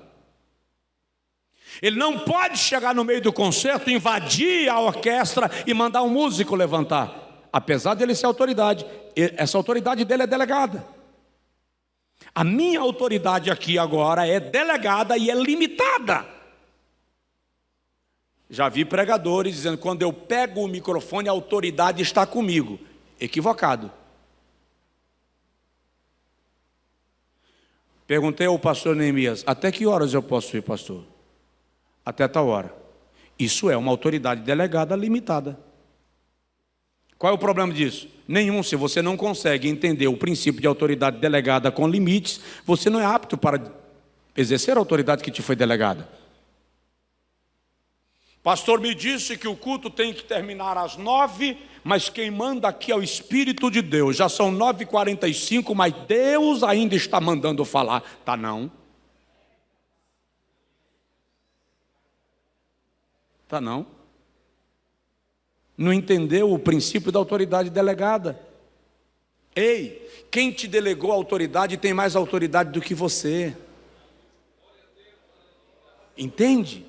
Ele não pode chegar no meio do concerto, invadir a orquestra e mandar um músico levantar. Apesar dele ser autoridade, essa autoridade dele é delegada. A minha autoridade aqui agora é delegada e é limitada. Já vi pregadores dizendo: quando eu pego o microfone, a autoridade está comigo. Equivocado. Perguntei ao pastor Neemias: até que horas eu posso ir, pastor? Até tal hora. Isso é uma autoridade delegada limitada. Qual é o problema disso? Nenhum. Se você não consegue entender o princípio de autoridade delegada com limites, você não é apto para exercer a autoridade que te foi delegada. Pastor me disse que o culto tem que terminar às 9, mas quem manda aqui é o Espírito de Deus. Já são 9h45, mas Deus ainda está mandando falar. Tá não? Tá não? Não entendeu o princípio da autoridade delegada. Ei, quem te delegou a autoridade tem mais autoridade do que você. Entende?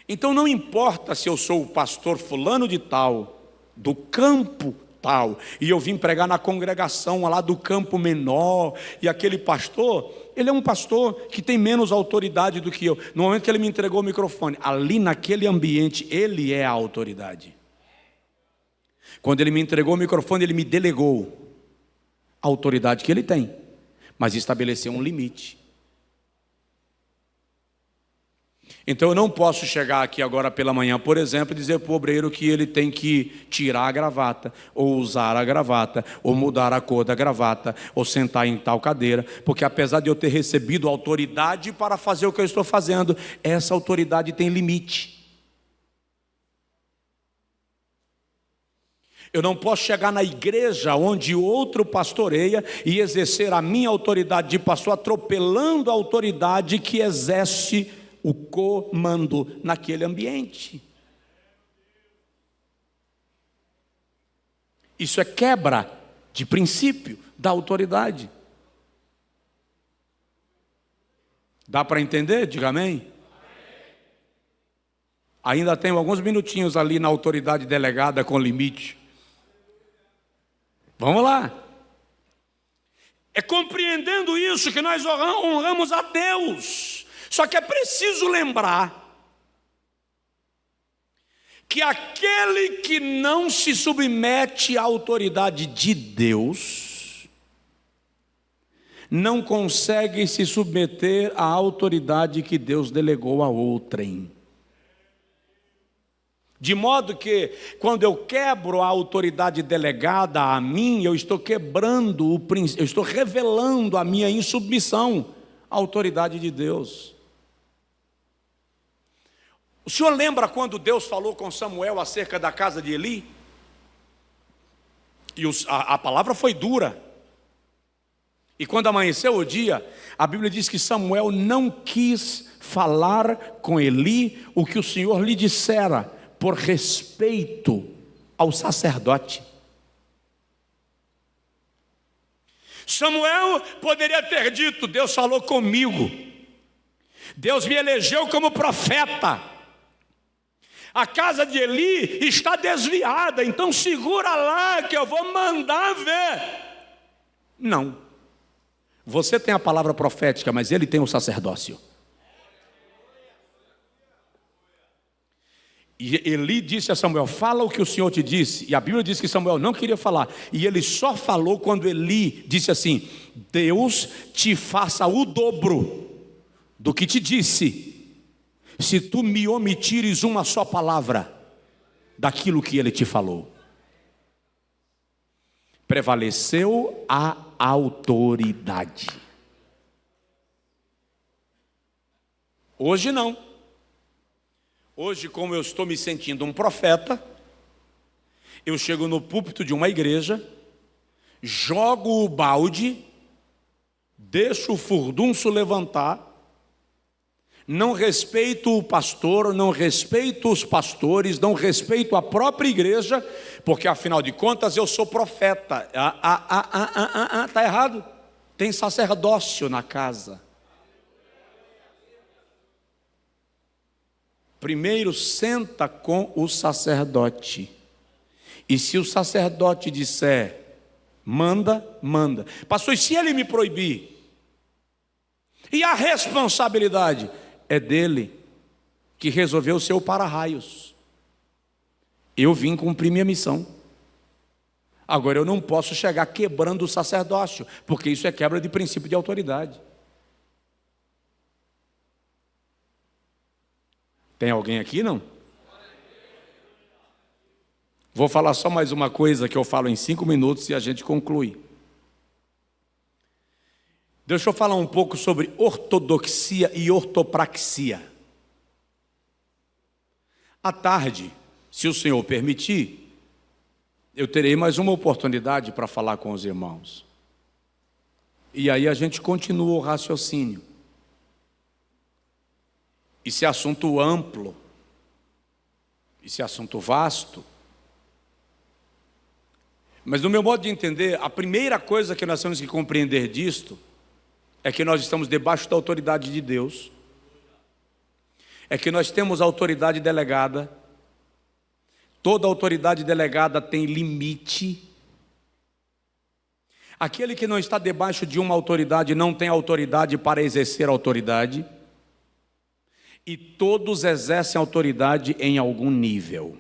Então não importa se eu sou o pastor fulano de tal, do campo tal, e eu vim pregar na congregação lá do campo menor, e aquele pastor, ele é um pastor que tem menos autoridade do que eu. No momento que ele me entregou o microfone, ali naquele ambiente, ele é a autoridade. Quando ele me entregou o microfone, ele me delegou a autoridade que ele tem, mas estabeleceu um limite. Então eu não posso chegar aqui agora pela manhã, por exemplo, e dizer para o obreiro que ele tem que tirar a gravata, ou usar a gravata, ou mudar a cor da gravata, ou sentar em tal cadeira, porque apesar de eu ter recebido autoridade para fazer o que eu estou fazendo, essa autoridade tem limite. Eu não posso chegar na igreja onde outro pastoreia e exercer a minha autoridade de pastor, atropelando a autoridade que exerce o comando naquele ambiente. Isso é quebra de princípio da autoridade. Dá para entender? Diga amém. Ainda tenho alguns minutinhos ali na autoridade delegada com limite. Vamos lá. É compreendendo isso que nós honramos a Deus. Só que é preciso lembrar que aquele que não se submete à autoridade de Deus não consegue se submeter à autoridade que Deus delegou a outrem. De modo que, quando eu quebro a autoridade delegada a mim, eu estou quebrando o princípio, eu estou revelando a minha insubmissão à autoridade de Deus. O senhor lembra quando Deus falou com Samuel acerca da casa de Eli? E a palavra foi dura. E quando amanheceu o dia, a Bíblia diz que Samuel não quis falar com Eli o que o Senhor lhe dissera, por respeito ao sacerdote. Samuel poderia ter dito: Deus falou comigo, Deus me elegeu como profeta, a casa de Eli está desviada, então segura lá que eu vou mandar ver. Não, você tem a palavra profética, mas ele tem o sacerdócio. E Eli disse a Samuel: fala o que o Senhor te disse. E a Bíblia diz que Samuel não queria falar, e ele só falou quando Eli disse assim: Deus te faça o dobro do que te disse, se tu me omitires uma só palavra daquilo que ele te falou. Prevaleceu a autoridade. Hoje não. Hoje, como eu estou me sentindo um profeta, eu chego no púlpito de uma igreja, jogo o balde, deixo o furdunço levantar, não respeito o pastor, não respeito os pastores, não respeito a própria igreja, porque afinal de contas eu sou profeta. Está errado. Tem sacerdócio na casa. Primeiro senta com o sacerdote. E se o sacerdote disser, manda, manda. Pastor, e se ele me proibir? E a responsabilidade é dele. que resolveu ser o para-raios. Eu vim cumprir minha missão. Agora eu não posso chegar quebrando o sacerdócio, porque isso é quebra de princípio de autoridade. Tem alguém aqui, não? Vou falar só mais uma coisa que eu falo em 5 minutos e a gente conclui. Deixa eu falar um pouco sobre ortodoxia e ortopraxia. À tarde, se o Senhor permitir, eu terei mais uma oportunidade para falar com os irmãos. E aí a gente continua o raciocínio. Esse assunto amplo, esse assunto vasto. Mas no meu modo de entender, a primeira coisa que nós temos que compreender disto é que nós estamos debaixo da autoridade de Deus. É que nós temos autoridade delegada. Toda autoridade delegada tem limite. Aquele que não está debaixo de uma autoridade não tem autoridade para exercer autoridade. E todos exercem autoridade em algum nível.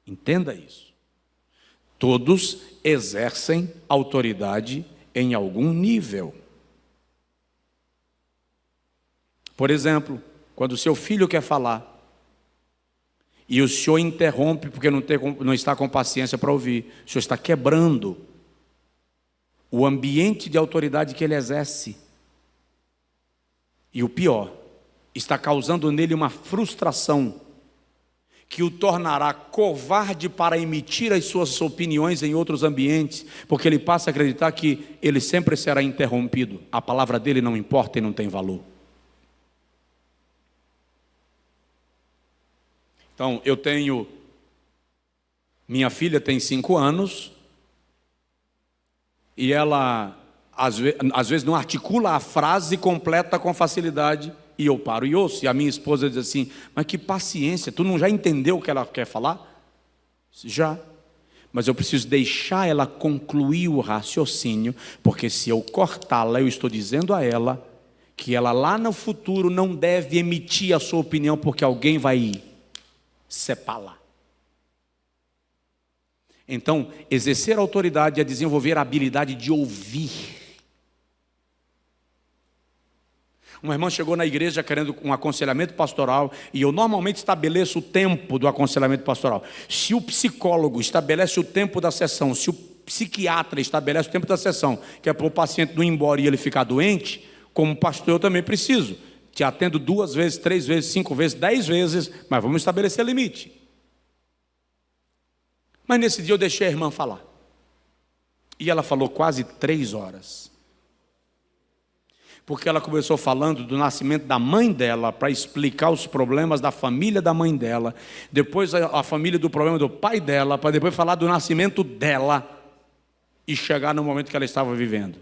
Entenda isso. Todos exercem autoridade em algum nível. Por exemplo, quando o seu filho quer falar, e o senhor interrompe porque não está com paciência para ouvir, o senhor está quebrando o ambiente de autoridade que ele exerce. E o pior, está causando nele uma frustração que o tornará covarde para emitir as suas opiniões em outros ambientes, porque ele passa a acreditar que ele sempre será interrompido. A palavra dele não importa e não tem valor. Então, minha filha tem 5 anos, e ela, às vezes, não articula a frase completa com facilidade, e eu paro e ouço, e a minha esposa diz assim: mas que paciência, tu não já entendeu o que ela quer falar? Já, mas eu preciso deixar ela concluir o raciocínio, porque se eu cortá-la, eu estou dizendo a ela que ela lá no futuro não deve emitir a sua opinião, porque alguém vai separá-la. Então, exercer autoridade é desenvolver a habilidade de ouvir. Uma irmã chegou na igreja querendo um aconselhamento pastoral, e eu normalmente estabeleço o tempo do aconselhamento pastoral. Se o psicólogo estabelece o tempo da sessão, se o psiquiatra estabelece o tempo da sessão, que é para o paciente não ir embora e ele ficar doente, como pastor eu também preciso. Te atendo 2 vezes, 3 vezes, 5 vezes, 10 vezes, mas vamos estabelecer limite. Mas nesse dia eu deixei a irmã falar. E ela falou quase 3 horas. Porque ela começou falando do nascimento da mãe dela, para explicar os problemas da família da mãe dela, depois a família do problema do pai dela, para depois falar do nascimento dela, e chegar no momento que ela estava vivendo.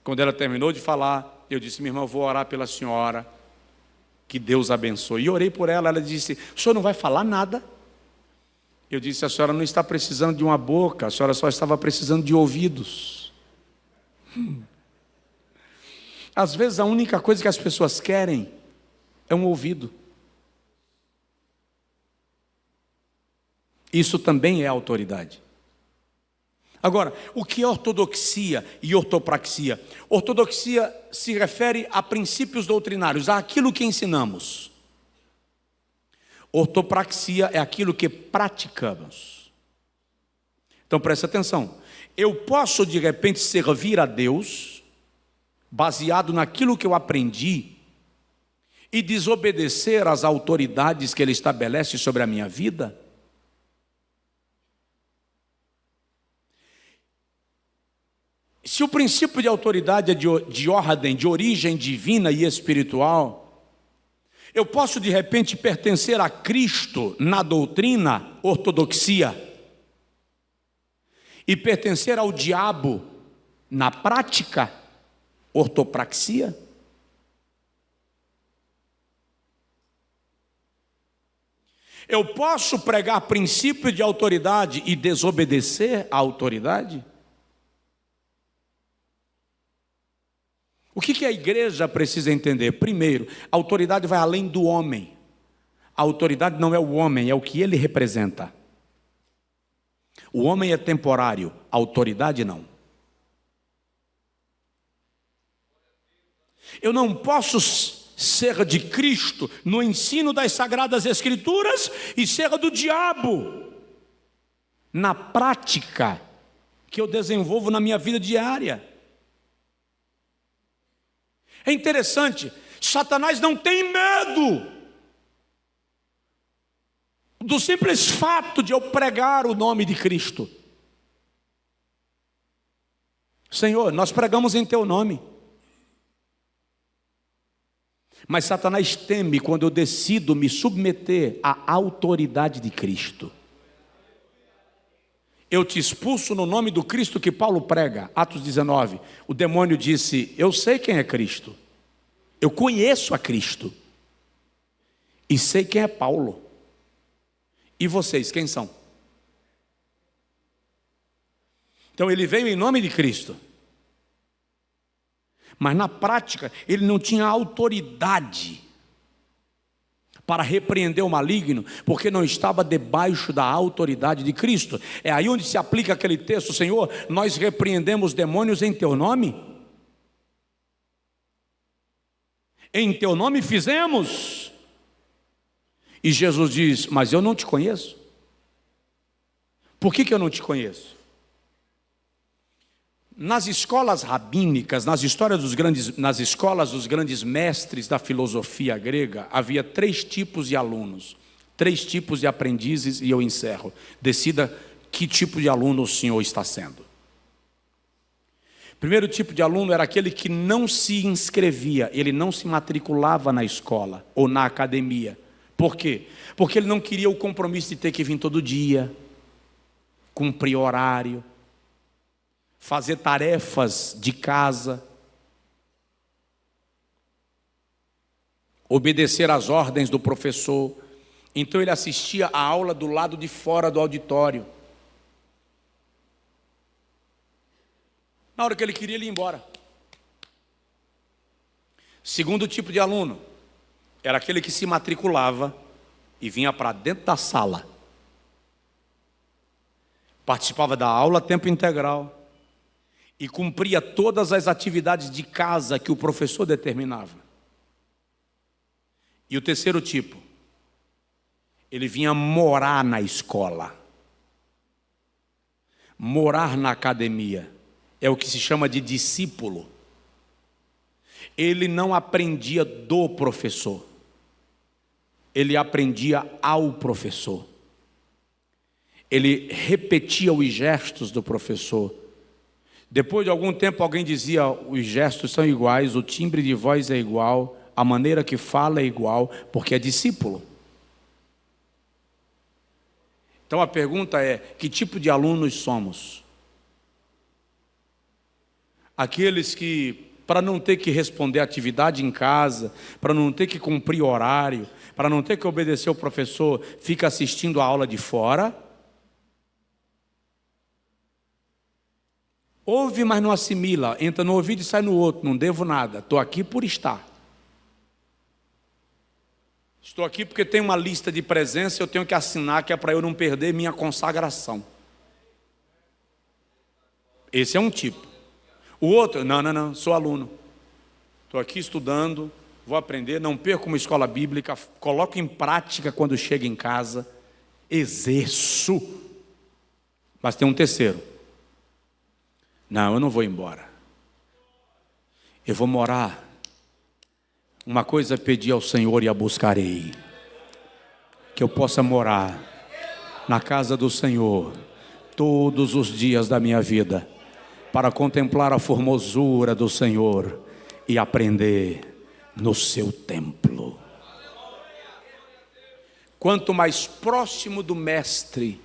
Quando ela terminou de falar, eu disse: minha irmã, eu vou orar pela senhora, que Deus abençoe. E orei por ela. Ela disse: o senhor não vai falar nada? Eu disse: a senhora não está precisando de uma boca, a senhora só estava precisando de ouvidos. Às vezes a única coisa que as pessoas querem é um ouvido. Isso também é autoridade. Agora, o que é ortodoxia e ortopraxia? Ortodoxia se refere a princípios doutrinários, àquilo que ensinamos. Ortopraxia é aquilo que praticamos. Então preste atenção. Eu posso de repente servir a Deus baseado naquilo que eu aprendi e desobedecer às autoridades que Ele estabelece sobre a minha vida? Se o princípio de autoridade é de ordem, de origem divina e espiritual, eu posso de repente pertencer a Cristo na doutrina, ortodoxia, e pertencer ao diabo na prática, ortopraxia? Eu posso pregar princípio de autoridade e desobedecer à autoridade? O O que a igreja precisa entender? Primeiro, a autoridade vai além do homem. A autoridade não é o homem, é o que ele representa. O homem é temporário, a autoridade não. Eu não posso ser de Cristo no ensino das Sagradas Escrituras e ser do diabo na prática que eu desenvolvo na minha vida diária. É interessante, Satanás não tem medo do simples fato de eu pregar o nome de Cristo. Senhor, nós pregamos em teu nome. Mas Satanás teme quando eu decido me submeter à autoridade de Cristo. Eu te expulso no nome do Cristo que Paulo prega. Atos 19. O demônio disse: eu sei quem é Cristo. Eu conheço a Cristo. E sei quem é Paulo. E vocês, quem são? Então ele veio em nome de Cristo. Mas na prática, ele não tinha autoridade para repreender o maligno, porque não estava debaixo da autoridade de Cristo. É aí onde se aplica aquele texto: Senhor, nós repreendemos demônios em teu nome. Em teu nome fizemos. E Jesus diz: mas eu não te conheço. Por que eu não te conheço? Nas escolas rabínicas, nas escolas dos grandes mestres da filosofia grega, havia 3 tipos de alunos, 3 tipos de aprendizes, e eu encerro. Decida que tipo de aluno o senhor está sendo. Primeiro tipo de aluno era aquele que não se inscrevia, ele não se matriculava na escola ou na academia. Por quê? Porque ele não queria o compromisso de ter que vir todo dia, cumprir horário, fazer tarefas de casa, obedecer às ordens do professor. Então ele assistia a aula do lado de fora do auditório. Na hora que ele queria, ele ia embora. Segundo tipo de aluno era aquele que se matriculava e vinha para dentro da sala, participava da aula a tempo integral e cumpria todas as atividades de casa que o professor determinava. E o terceiro tipo, ele vinha morar na escola, morar na academia. É o que se chama de discípulo. Ele não aprendia do professor, ele aprendia ao professor. Ele repetia os gestos do professor. Depois de algum tempo alguém dizia: os gestos são iguais, o timbre de voz é igual, a maneira que fala é igual, porque é discípulo. Então a pergunta é: que tipo de alunos somos? Aqueles que, para não ter que responder atividade em casa, para não ter que cumprir horário, para não ter que obedecer ao professor, fica assistindo a aula de fora? Ouve, mas não assimila, entra no ouvido e sai no outro, não devo nada, estou aqui por estar. Estou aqui porque tem uma lista de presença, eu tenho que assinar, que é para eu não perder minha consagração. Esse é um tipo. O outro, não, sou aluno. Estou aqui estudando, vou aprender, não perco uma escola bíblica, coloco em prática quando chego em casa, exerço. Mas tem um terceiro. Não, eu não vou embora. Eu vou morar. Uma coisa pedi ao Senhor e a buscarei: que eu possa morar na casa do Senhor todos os dias da minha vida, para contemplar a formosura do Senhor e aprender no seu templo. Quanto mais próximo do Mestre,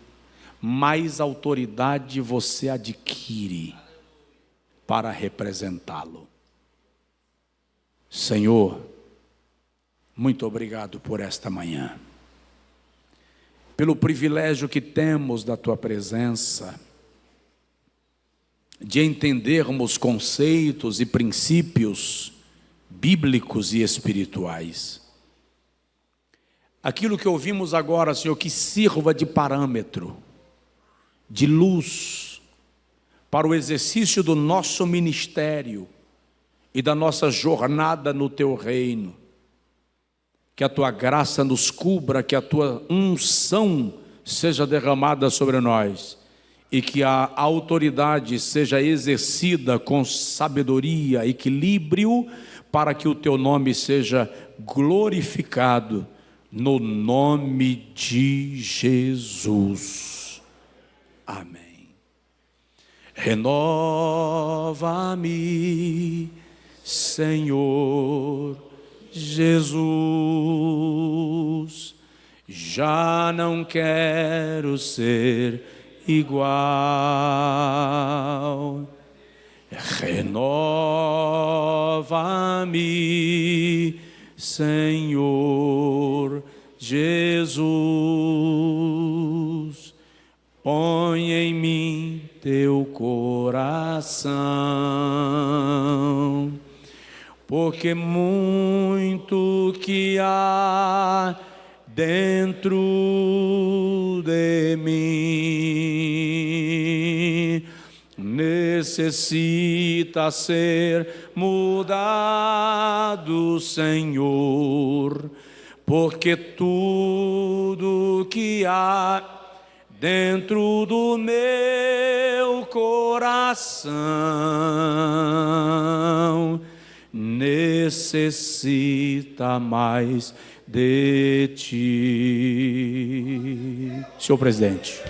mais autoridade você adquire para representá-lo. Senhor, muito obrigado por esta manhã, pelo privilégio que temos da tua presença, de entendermos conceitos e princípios bíblicos e espirituais. Aquilo que ouvimos agora, Senhor, que sirva de parâmetro, de luz, para o exercício do nosso ministério e da nossa jornada no Teu reino. Que a Tua graça nos cubra, que a Tua unção seja derramada sobre nós e que a autoridade seja exercida com sabedoria, equilíbrio, para que o Teu nome seja glorificado, no nome de Jesus. Amém. Renova-me, Senhor Jesus, já não quero ser igual. Renova-me, Senhor Jesus, põe em mim teu coração, porque muito que há dentro de mim necessita ser mudado, Senhor, porque tudo que há dentro do meu coração necessita mais de Ti. Senhor presidente.